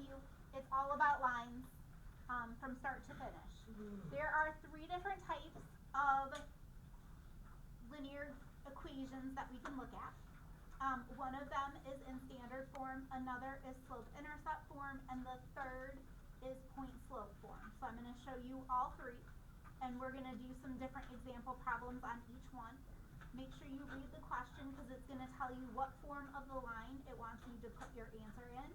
review, it's all about lines from start to finish. There are 3 different types of linear equations that we can look at. One of them is in standard form, another is slope-intercept form, and the third is point-slope form. So I'm going to show you all 3, and we're going to do some different example problems on each one. Make sure you read the question because it's going to tell you what form of the line it wants you to put your answer in.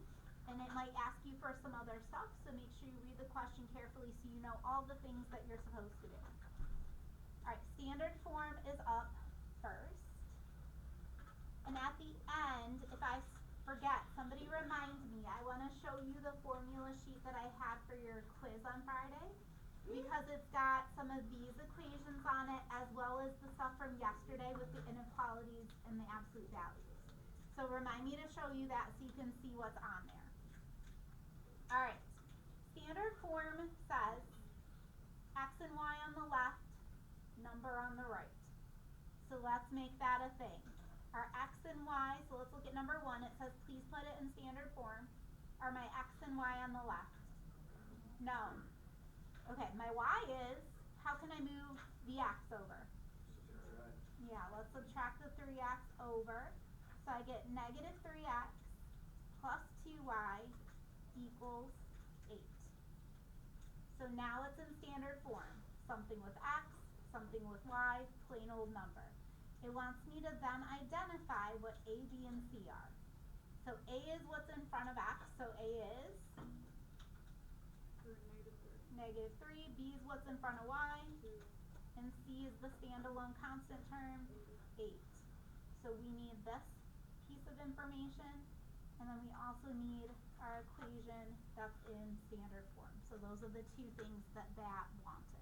And it might ask you for some other stuff, so make sure you read the question carefully so you know all the things that you're supposed to do. Alright, standard form is up first. And at the end, if I forget, somebody remind me, I want to show you the formula sheet that I had for your quiz on Friday, because it's got some of these equations on it as well as the stuff from yesterday with the inequalities and the absolute values. So remind me to show you that so you can see what's on there. Alright, standard form says x and y on the left, number on the right. So let's make that a thing. Our x and y, so let's look at number 1. It says please put it in standard form. Are my x and y on the left? No. Okay, my y is, how can I move the x over? Yeah, let's subtract the 3x over. So I get negative 3x plus 2y equals 8. So now it's in standard form. Something with x, something with y, plain old number. It wants me to then identify what a, b, and c are. So a is what's in front of x, so a is negative 3. B is what's in front of y, and c is the standalone constant term, 8. So we need this piece of information, and then we also need our equation that's in standard form. So those are the 2 things that wanted.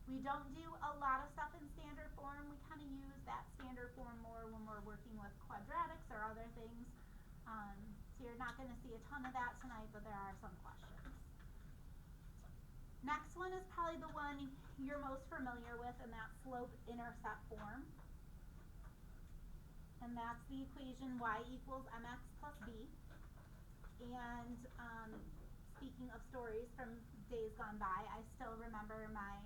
We don't do a lot of stuff in standard form. We kind of use that standard form more when we're working with quadratics or other things. So you're not going to see a ton of that tonight, but there are some questions. Next one is probably the one you're most familiar with, and that's slope-intercept form. And that's the equation y equals mx plus b. And speaking of stories from days gone by, I still remember my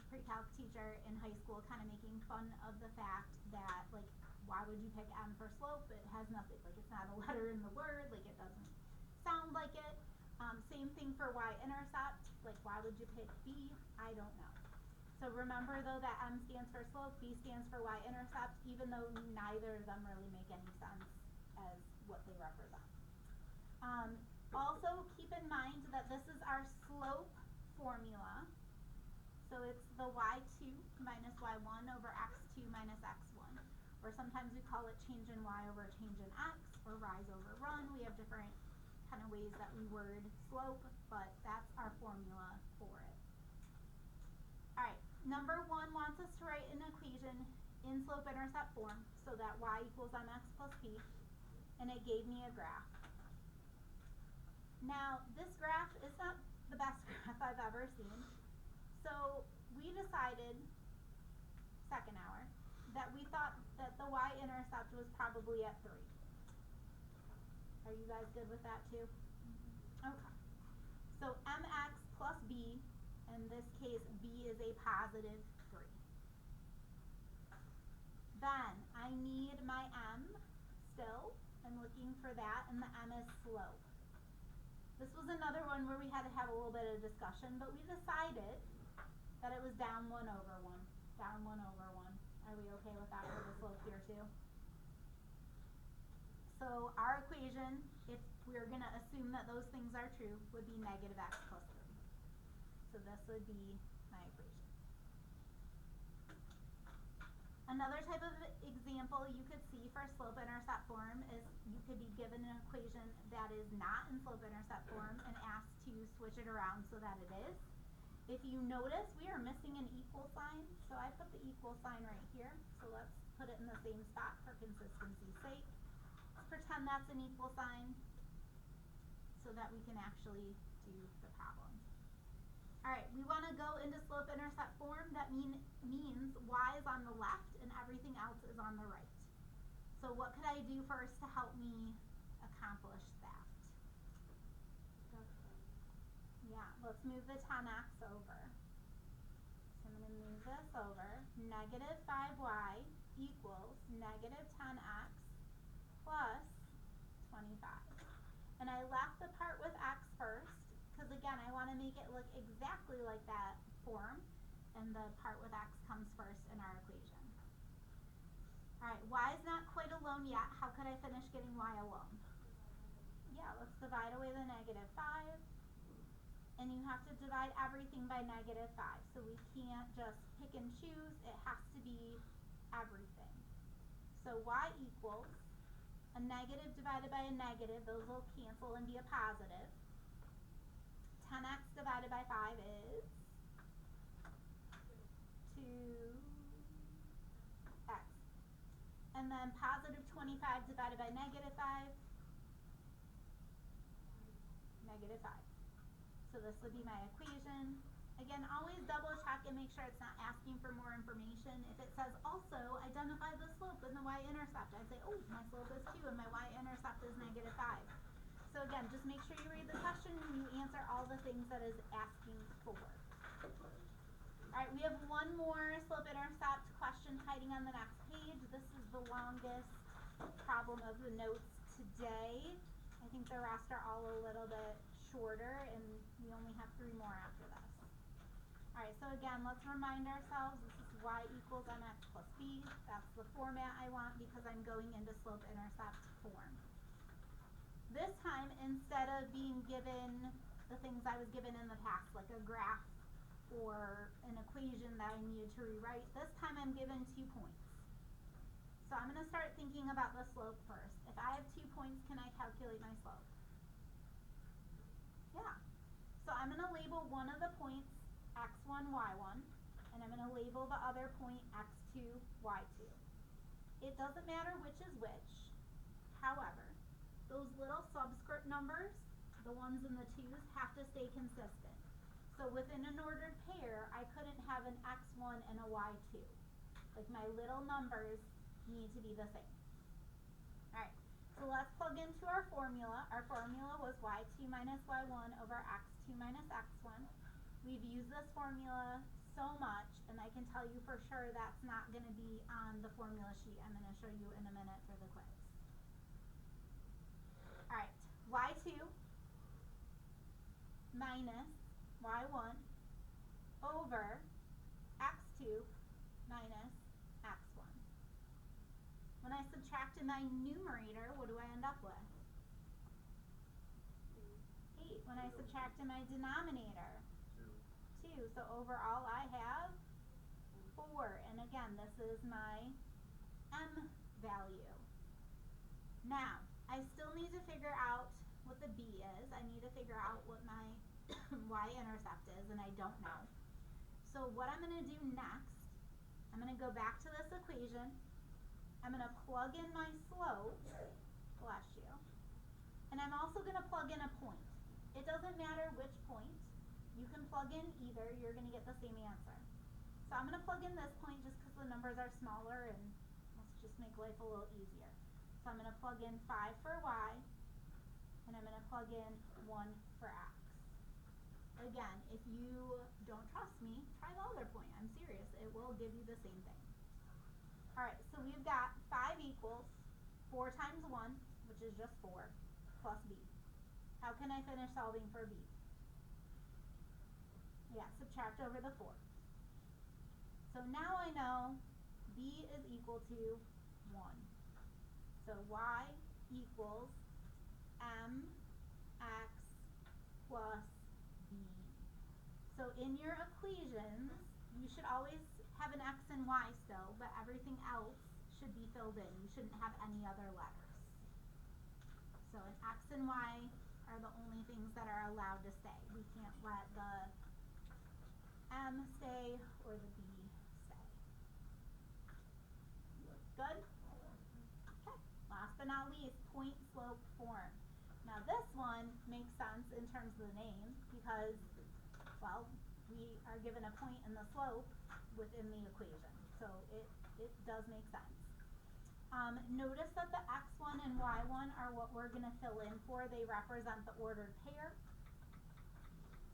pre-calc teacher in high school kind of making fun of the fact that, like, why would you pick m for slope? It has nothing, like, it's not a letter in the word, like, it doesn't sound like it. Same thing for y-intercept, like, why would you pick b? I don't know. So remember though that m stands for slope, b stands for y-intercept, even though neither of them really make any sense as what they represent. Also keep in mind that this is our slope formula. So it's the y2 minus y1 over x2 minus x1. Or sometimes we call it change in y over change in x, or rise over run. We have different kind of ways that we word slope, but that's our formula for it. Alright, number 1 wants us to write an equation in slope-intercept form, so that y equals mx plus p, and it gave me a graph. Now, this graph is not the best graph I've ever seen. So we decided, second hour, that we thought that the y-intercept was probably at 3. Are you guys good with that too? Okay. So mx plus b, in this case b is a positive 3. Then I need my m still. I'm looking for that, and the m is slope. This was another one where we had to have a little bit of discussion, but we decided that it was down 1 over 1. Down 1 over 1. Are we okay with that for the slope here too? So our equation, if we're going to assume that those things are true, would be negative x plus 3. So this would be my equation. Another type of example you could see for slope-intercept form is you could be given an equation that is not in slope-intercept form and asked to switch it around so that it is. If you notice, we are missing an equal sign, so I put the equal sign right here. So let's put it in the same spot for consistency's sake. Let's pretend that's an equal sign so that we can actually do the problem. Alright, we want to go into slope-intercept form. That means y is on the left and everything else is on the right. So what could I do first to help me accomplish that? let's move the 10x over. So I'm going to move this over. Negative 5y equals negative 10x plus 25. And I left the part with x first, because again, I want to make it look exactly like that form, and the part with x comes first in our equation. Alright, y is not quite alone yet. How could I finish getting y alone? Yeah, let's divide away the negative 5. And you have to divide everything by negative 5. So we can't just pick and choose. It has to be everything. So y equals a negative divided by a negative. Those will cancel and be a positive. 10x divided by 5 is 2x. And then positive 25 divided by negative 5, negative 5. So this would be my equation. Again, always double check and make sure it's not asking for more information. If it says also identify the slope and the y-intercept, I'd say, oh, my slope is 2 and my y-intercept is negative 5. So again, just make sure you read the question and you answer all the things that is asking for. Alright, we have one more slope-intercept question hiding on the next page. This is the longest problem of the notes today. I think the rest are all a little bit shorter, and we only have 3 more after this. Alright, so again, let's remind ourselves this is y equals mx plus b. That's the format I want because I'm going into slope-intercept form. This time, instead of being given the things I was given in the past, like a graph or an equation that I needed to rewrite, this time I'm given 2 points. So I'm going to start thinking about the slope first. If I have 2 points, can I calculate my slope? Yeah. So I'm going to label one of the points x1, y1, and I'm going to label the other point x2, y2. It doesn't matter which is which. However, those little subscript numbers, the ones in the 2's, have to stay consistent. So within an ordered pair, I couldn't have an x1 and a y2. Like my little numbers need to be the same. Alright, so let's plug into our formula. Our formula was y2 minus y1 over x2 minus x1. We've used this formula so much, and I can tell you for sure that's not going to be on the formula sheet I'm going to show you in a minute for the quiz. Alright, y2 minus y1 over x2 minus x1. When I subtract in my numerator, what do I end up with? 8. When I subtract in my denominator, 2. So overall I have 4. And again, this is my m value. Now, I still need to figure out what the b is. I need to figure out what my y-intercept is, and I don't know. So what I'm going to do next, I'm going to go back to this equation. I'm going to plug in my slope, bless you, and I'm also going to plug in a point. It doesn't matter which point. You can plug in either. You're going to get the same answer. So I'm going to plug in this point just because the numbers are smaller, and let's just make life a little easier. So I'm going to plug in 5 for y, and I'm going to plug in 1 for x. Again, if you don't trust me, try the other point. I'm serious. It will give you the same thing. Alright, so we've got 5 equals 4 times 1, which is just 4, plus b. How can I finish solving for b? Yeah, subtract over the 4. So now I know b is equal to 1. So y equals mx plus b. So in your equations, you should always have an x and y still, but everything else should be filled in. You shouldn't have any other letters. So an x and y are the only things that are allowed to stay. We can't let the m stay or the b stay. Good? Okay. Last but not least, point slope form. Now this one makes sense in terms of the name because, well, we are given a point in the slope within the equation. So it does make sense. Notice that the x1 and y1 are what we're going to fill in for. They represent the ordered pair.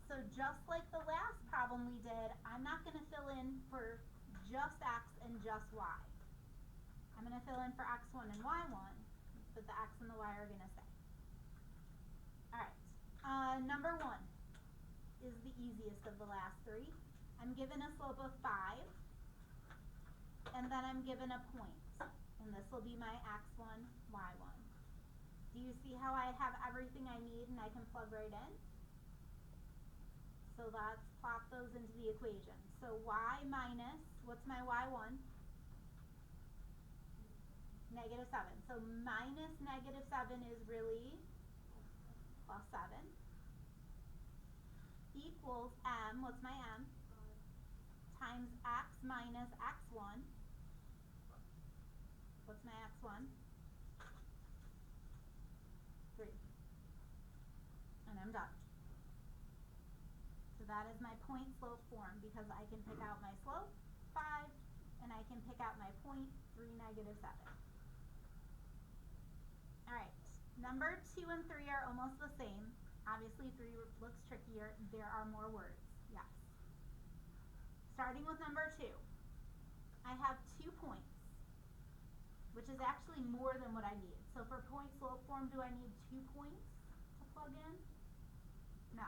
So just like the last problem we did, I'm not going to fill in for just x and just y. I'm going to fill in for x1 and y1, but the x and the y are going to stay. Alright, number 1 is the easiest of the last three. I'm given a slope of 5, and then I'm given a point, and this will be my x1, y1. Do you see how I have everything I need and I can plug right in? So let's plop those into the equation. So y minus, what's my y1? Negative 7. So minus negative 7 is really plus 7 equals m, what's my m? Times x minus x1. What's my x1? 3. And I'm done. So that is my point slope form because I can pick out my slope, 5, and I can pick out my point, 3, negative 7. Alright, number 2 and 3 are almost the same. Obviously 3 looks trickier. There are more words, yes. Starting with number 2, I have 2 points, which is actually more than what I need. So for point slope form, do I need 2 points to plug in? No.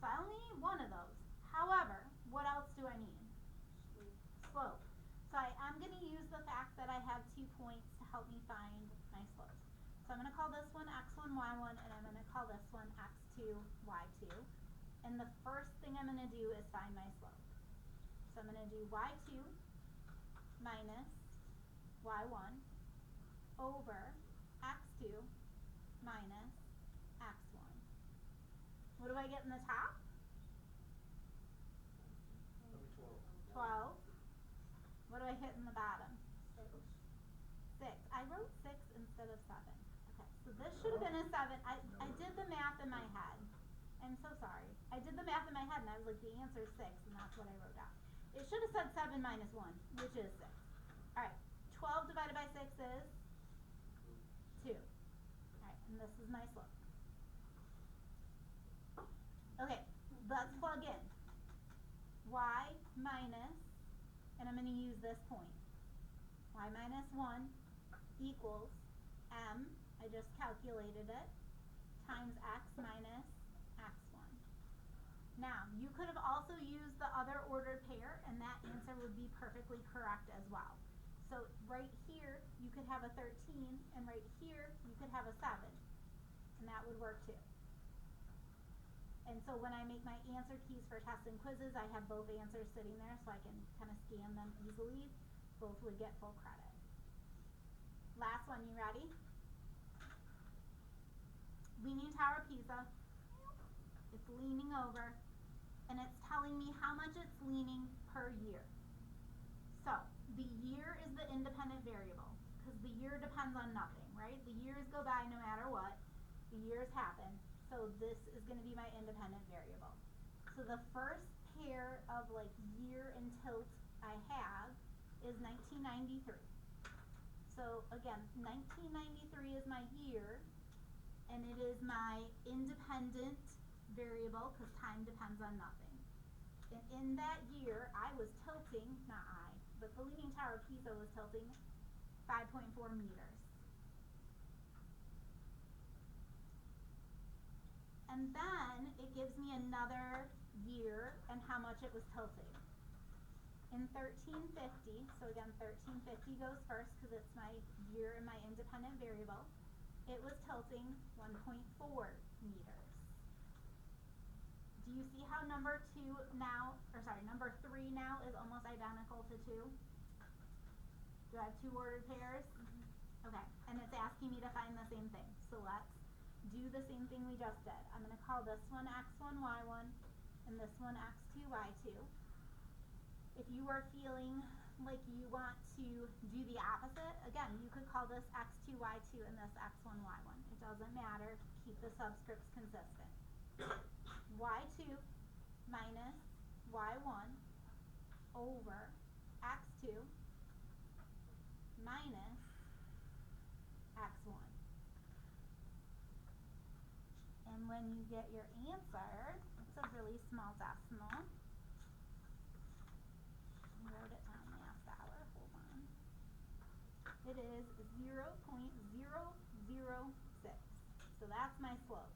So I only need one of those. However, what else do I need? Slope. So I am going to use the fact that I have 2 points to help me find my slope. So I'm going to call this one x1, y1, and I'm going to call this one x2, y2. And the first thing I'm going to do is find my slope. So I'm going to do y2 minus y1 over x2 minus x1. What do I get in the top? 12. What do I hit in the bottom? 6. I wrote 6 instead of 7. Okay, so this should have been a 7. I did the math in my head. I'm so sorry. I did the math in my head and I was like, the answer is 6, and that's what I wrote down. It should have said 7 minus 1, which is 6. Alright, 12 divided by 6 is 2. Alright, and this is my slope. Okay, let's plug in. Y minus, and I'm going to use this point. Y minus 1 equals m, I just calculated it, times x minus x1. Now, you could have also used the other ordered pair, and that answer would be perfectly correct as well. So right here, you could have a 13, and right here, you could have a 7, and that would work too. And so when I make my answer keys for tests and quizzes, I have both answers sitting there so I can kind of scan them easily. Both would get full credit. Last one, you ready? Leaning Tower of Pisa. It's leaning over, and it's telling me how much it's leaning per year. So the year is the independent variable because the year depends on nothing, right? The years go by no matter what. The years happen. So this is going to be my independent variable. So the first pair of like year and tilt I have is 1993. So again, 1993 is my year, and it is my independent variable because time depends on nothing. And in that year, I was tilting, not I, but the Leaning Tower of Pisa was tilting 5.4 meters. And then it gives me another year and how much it was tilting. In 1350, so again 1350 goes first because it's my year and my independent variable, it was tilting 1.4 meters. Do you see how number 3 now is almost identical to 2? Do I have 2 ordered pairs? Mm-hmm. Okay, and it's asking me to find the same thing. So let's do the same thing we just did. I'm going to call this one x1, y1, and this one x2, y2. If you are feeling like you want to do the opposite, again, you could call this x2, y2, and this x1, y1. It doesn't matter. Keep the subscripts consistent. y2 minus y1 over x2 minus x1. And when you get your answer, it's a really small decimal. I wrote it down last hour, hold on. It is 0.006. So that's my slope.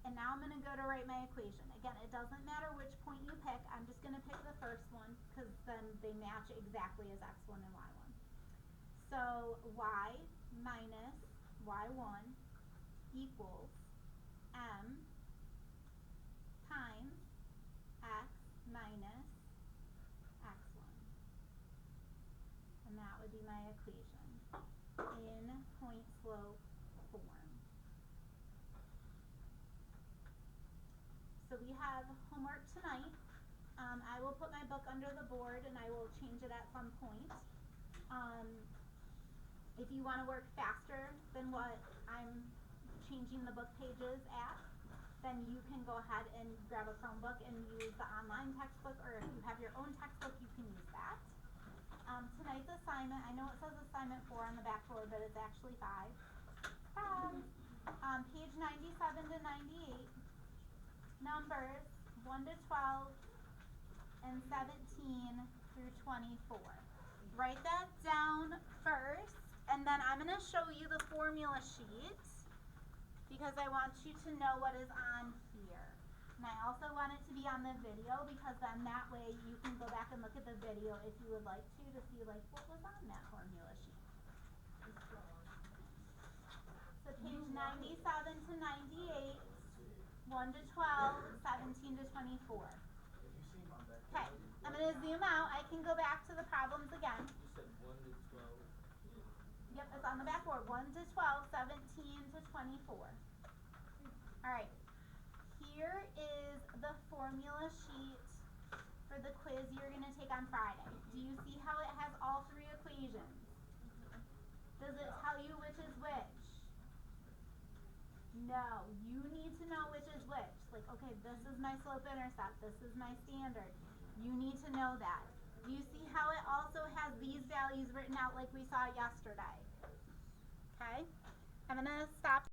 And now I'm going to go to write my equation. Again, it doesn't matter which point you pick. I'm just going to pick the first one because then they match exactly as x1 and y1. So y minus y1 equals m times x minus x1. And that would be my equation in point slope form. So we have homework tonight. I will put my book under the board and I will change it at some point. If you want to work faster than what I'm changing the book pages at, then you can go ahead and grab a Chromebook and use the online textbook, or if you have your own textbook, you can use that. Tonight's assignment, I know it says assignment 4 on the backboard, but it's actually 5. Page 97 to 98, numbers 1 to 12 and 17 through 24. Write that down first, and then I'm going to show you the formula sheet because I want you to know what is on here. And I also want it to be on the video because then that way you can go back and look at the video if you would like to see like what was on that formula sheet. So page 97 to 98, 1 to 12, 17 to 24. Okay, I'm going to zoom out. I can go back to the problems again. You said 1 to 12. Yep, it's on the backboard. 1 to 12, 17 to 24. Alright, here is the formula sheet for the quiz you're going to take on Friday. Do you see how it has all three equations? Does it tell you which is which? No, you need to know which is which. Like, okay, this is my slope-intercept, this is my standard. You need to know that. Do you see how it also has these values written out like we saw yesterday? Okay, I'm going to stop